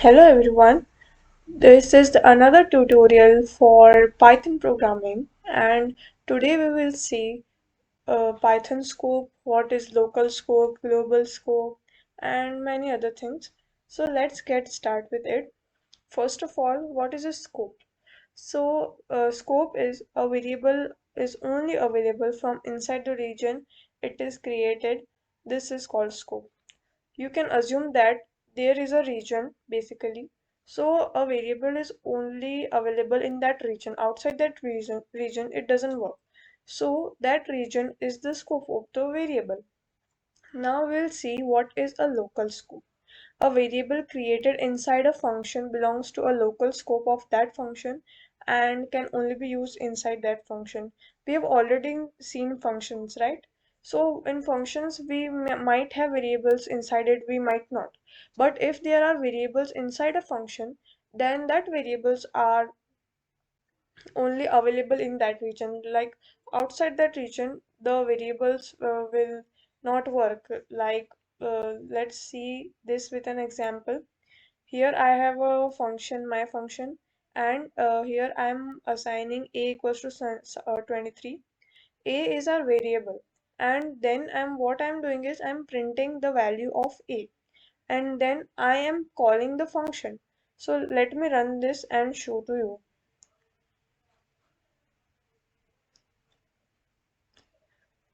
Hello everyone, this is another tutorial for Python programming, and today we will see Python scope, what is local scope, global scope, and many other things. So let's get started with it. First of all, what is a scope? Scope is a variable is only available from inside the region it is created. This is called scope. You can assume that there is a region basically, so a variable is only available in that region. Outside that region it doesn't work, so that region is the scope of the variable. Now we'll see what is a local scope. A variable created inside a function belongs to a local scope of that function and can only be used inside that function. We have already seen functions, right? So in functions, we might have variables inside it, we might not. But if there are variables inside a function, then that variables are only available in that region. Like outside that region, the variables will not work. Like let's see this with an example. Here I have a function, my function, and here I am assigning a equals to 23. A is our variable, and then what I'm doing is I'm printing the value of a, and then I am calling the function. So let me run this and show to you.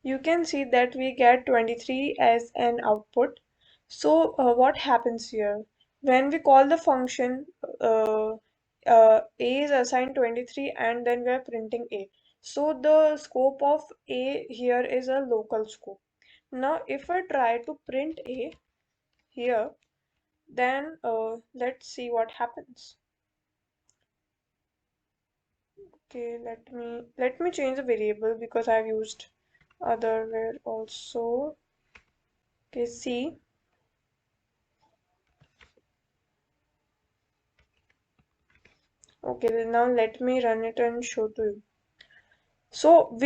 You can see that we get 23 as an output. So what happens here? When we call the function, uh, a is assigned 23 and then we are printing a. So the scope of a here is a local scope. Now if I try to print a here, then let's see what happens. Okay, let me change the variable because I've used otherwhere also. Okay, see. Okay, now let me run it and show to you. So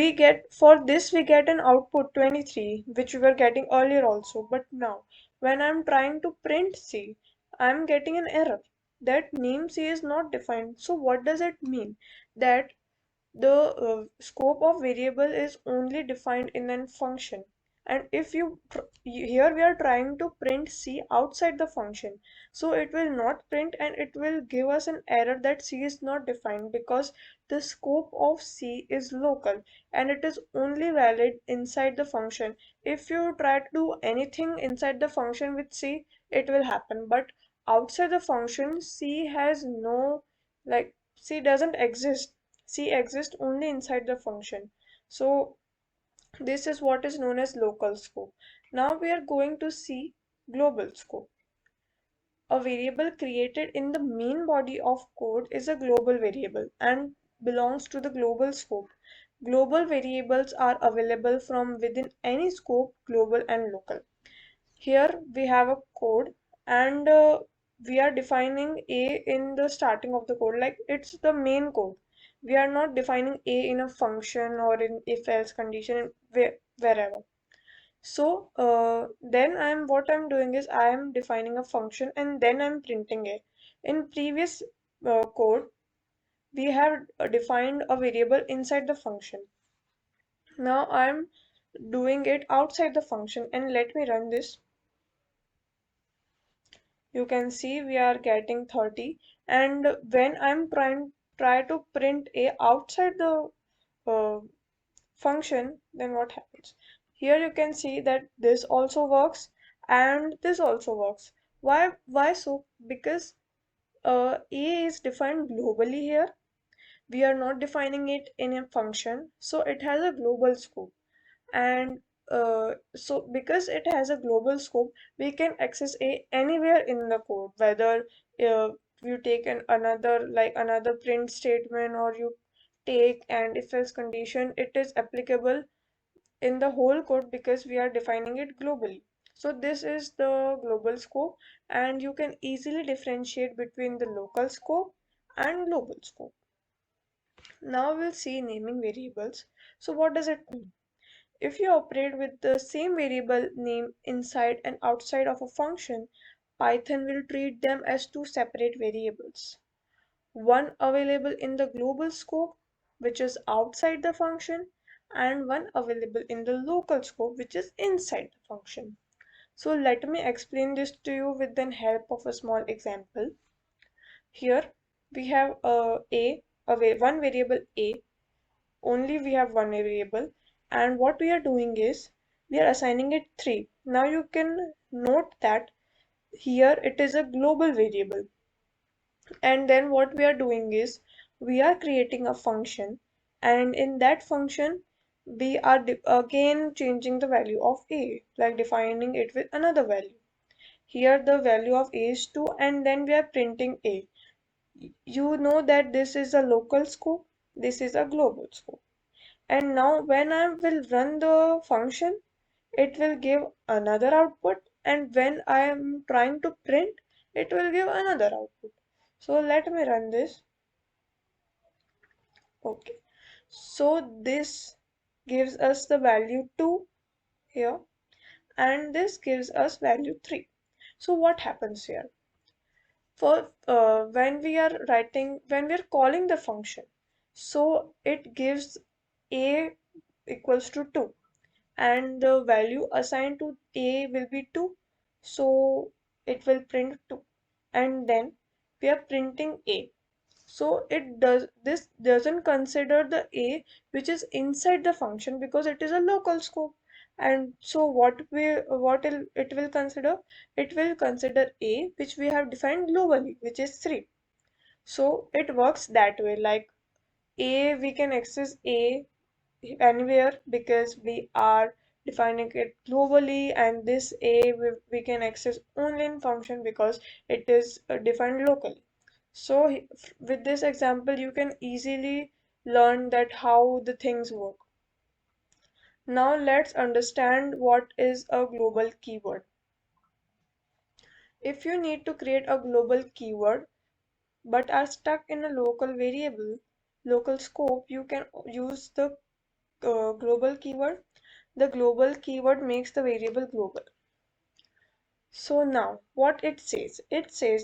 for this we get an output 23, which we were getting earlier also. But now when I'm trying to print C, I'm getting an error. That name C is not defined. So what does it mean? That the scope of variable is only defined in a function, and if here we are trying to print c outside the function, so it will not print and it will give us an error that c is not defined because the scope of c is local and it is only valid inside the function. If you try to do anything inside the function with c, it will happen, but outside the function c has no, like, c doesn't exist. C exists only inside the function. So this is what is known as local scope. Now we are going to see global scope. A variable created in the main body of code is a global variable and belongs to the global scope. Global variables are available from within any scope, global and local. Here we have a code, and we are defining a in the starting of the code, like it's the main code. We are not defining a in a function or in if else condition wherever. So then what I'm doing is I am defining a function and then I'm printing it. In previous code, we have defined a variable inside the function. Now I'm doing it outside the function, and let me run this. You can see we are getting 30, and when I'm try to print a outside the uh, function, then what happens? Here you can see that this also works and this also works. Why so? Because a is defined globally here. We are not defining it in a function, so it has a global scope. And so because it has a global scope, we can access a anywhere in the code, whether you take another, like another print statement, or you take and if else condition, it is applicable in the whole code because we are defining it globally. So this is the global scope, and you can easily differentiate between the local scope and global scope. Now we'll see naming variables. So what does it mean? If you operate with the same variable name inside and outside of a function, Python will treat them as two separate variables. One available in the global scope, which is outside the function, and one available in the local scope, which is inside the function. So let me explain this to you with the help of a small example. Here we have one variable a, only we have one variable, and what we are doing is we are assigning it 3. Now you can note that here it is a global variable, and then what we are doing is we are creating a function, and in that function we are again changing the value of a, like defining it with another value. Here the value of a is 2, and then we are printing a. You know that this is a local scope, this is a global scope. And now when I will run the function, it will give another output, and when I am trying to print, it will give another output. So let me run this. Okay. So this gives us the value 2 here, and this gives us value 3. So what happens here? For when we are calling the function, so it gives a equals to 2, and the value assigned to a will be 2, so it will print 2, and then we are printing a. So this doesn't consider the a which is inside the function because it is a local scope. And so it will consider, it will consider a which we have defined globally, which is 3. So it works that way, like a, we can access a anywhere because we are defining it globally, and this a we can access only in function because it is defined locally. So with this example you can easily learn that how the things work. Now let's understand what is a global keyword. If you need to create a global keyword but are stuck in a local variable, local scope, you can use the global keyword. The global keyword makes the variable global. So now what it says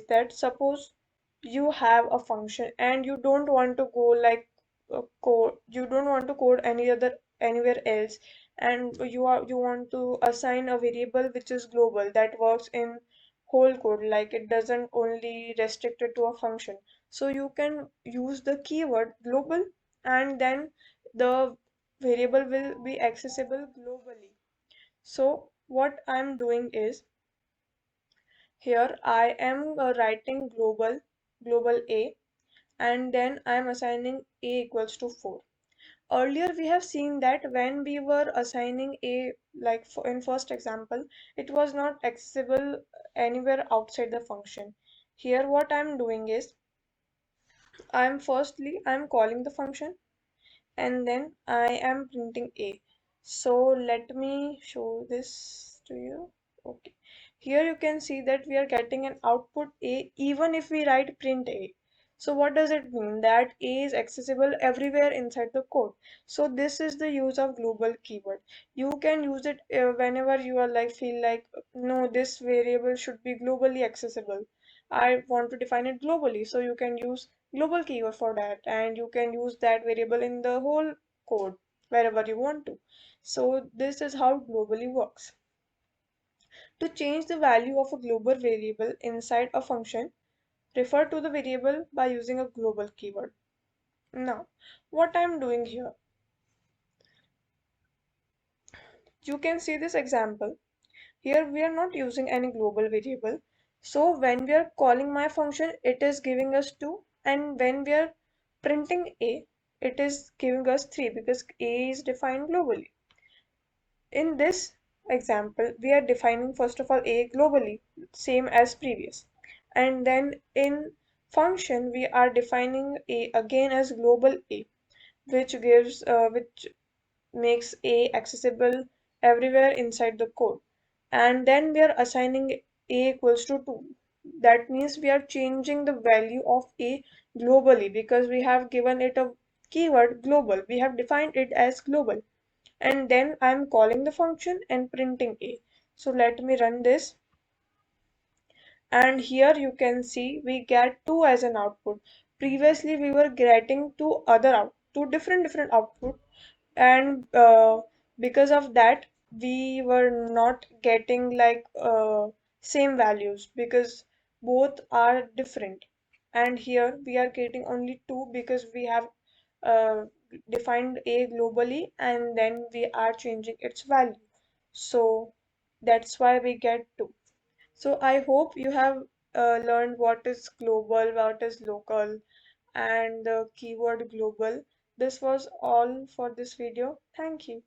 that suppose you have a function and you don't want to go like code, you don't want to code anywhere else, and you want to assign a variable which is global that works in whole code, like it doesn't only restricted to a function. So you can use the keyword global, and then the variable will be accessible globally. So what I'm doing is here I am writing global a, and then I am assigning a equals to 4. Earlier we have seen that when we were assigning a, like in first example, it was not accessible anywhere outside the function. Here what I'm doing is I'm calling the function, and then I am printing a. So let me show this to you. Okay. Here you can see that we are getting an output a even if we write print a. So what does it mean? That a is accessible everywhere inside the code. So this is the use of global keyword. You can use it whenever you are like feel like no, this variable should be globally accessible. I want to define it globally. So you can use global keyword for that, and you can use that variable in the whole code wherever you want to. So this is how globally works. To change the value of a global variable inside a function, refer to the variable by using a global keyword. Now what I'm doing here, you can see this example. Here we are not using any global variable, so when we are calling my function it is giving us 2, and when we are printing a, it is giving us 3 because a is defined globally. In this example we are defining first of all a globally, same as previous, and then in function we are defining a again as global a, which makes a accessible everywhere inside the code, and then we are assigning a equals to 2. That means we are changing the value of a globally because we have given it a keyword global, we have defined it as global, and then I'm calling the function and printing a. So let me run this. And here you can see we get 2 as an output. Previously we were getting two different output, and because of that we were not getting like same values because both are different. And here we are getting only 2 because we have uh, defined a globally and then we are changing its value. So that's why we get 2. So I hope you have learned what is global, what is local, and the keyword global. This was all for this video. Thank you.